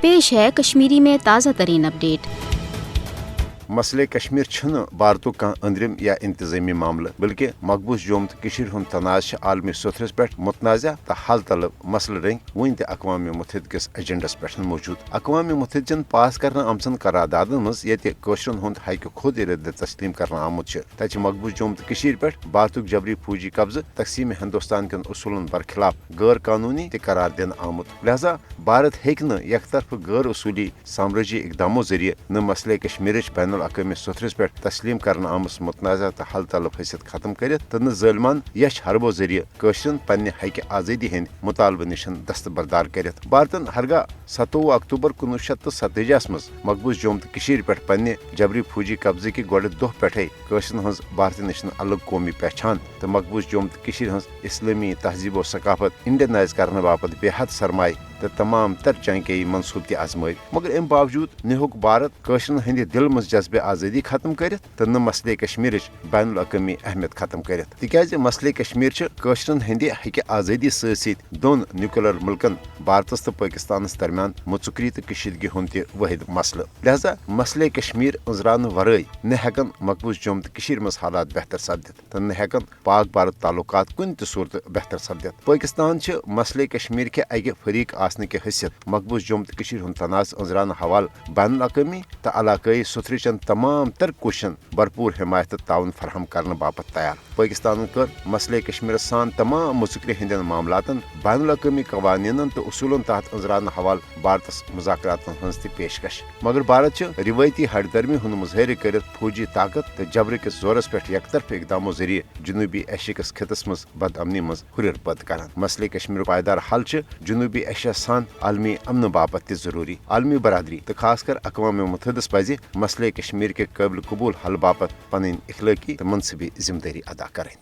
पेश है कश्मीरी में ताज़ा तरीन अपडेट। मसले कश्मीर छुन भारत का अंदरिम या इंतजामी मामला बल्कि मकबूज जोम तो कशीर हुंद तनाज़ आलमी सतरस पे मुतनाज़ा तो हल तलब मसल रंग वन अक़वाम मुत्तहिदा किस एजेंडस पे मौजूद। अक़वाम मुत्तहिदा पास करना आमचन करारदादन मज ये कशरन हुंद हक खुद इरादा तस्लीम करना आमुत तक मकबूज जोम तो कशीर पे भारत जबरी फौजी कब्ज तकसीम हिंदुस्तान कन उसूलन बरखिलाफ गैर कानूनी करार दिन आमुत। लिहाजा भारत हेक एक तरफ गैर उसूली साम्राज्य इकदामों जरिए न मसले कश्मीर बैन अक़वामी सतरस पे तस्लीम करना आमस मुतनाज़ा तो हल तलब हसियत खत्म कर तो ज़ालिमान यश हरबो जरिए कशरन पन्ने हक आज़ादी हंद मुतालबे निश दस्तबरदार कर। भारतन हरगा 27 अक्टूबर 1957 मज मकबूज जोम तो कशीर पे पन्ने जबरी फौजी कब्जे कि गोड़ दह पे कशरन हज भारत निश अलग कौमी पहचान तो मकबूज जोम तो कशीर हज इस्लामी तहजीब और सकाफत इंडियनाइज करने बापत बेहद सरमाए तो तमाम तर चांके मनसूब त आजमाय मगर अम बावजूद नहोक भारत कशरन हंद दिल मज जज्बे आज़ादी खत्म कर तो न मसले कश्मीर बैन अक़वामी अहमियत खत्म कर तिकाज मसले कश्मीर कशरन हंद हक आज़ादी सत दोन न्यूक्लियर मुल्कन भारत तो पाकिस्तान दरमियान मुचुकरी तो कशीदगी हुंद त वाहिद मसले। लिहाजा मसले कश्मीर अंजरान वरय न हेकन मकबूज जोम तो कशीर मज हालात बेहतर सपदित तो न हेकन पाक भारत ताल्लुकात कुन त सूरत बेहतर सपदित। पाकिस्तान मसले कश्मीर के अगि फरीक आसने की हैसियत मकबूज जोम तो कशीर हुंद तनाज़ अंजरान हवाल बैन अक़वामी तो इलाकाई सुथरचन तमाम तर कोशन भरपूर हिमायत ताउन फराहम करने बापत तैयार। पाकिस्तान कर मसले कश्मीर सान तमाम मुचुकरी हंदन मामलातन बैन अक़वामी कवानीन तो उसूलन तहत अंजरान हवाल भारत मुज़ाकरातन हंज त पेशकश मगर भारत रिवायती हटदर्मी हुंद मुजाहिर कर फौजी ताकत तो जबर किस जोरस पे एक तरफ इकदामों जरिए जनूबी एशिया किस खितस मज बदअमनी मज हुरियर पद करान। मसले कश्मीर पायदार हल जनूबी एशिया सान आलमी अमन बापत जरूरी। आलमी बरदरी तो खासकर अक़वाम मुत्तहिदा पज़ मसले कश्मीर के काबिल कबूल हल बापत पन इखलाकी तो मनसबी जिम्मेदारी अदा करें।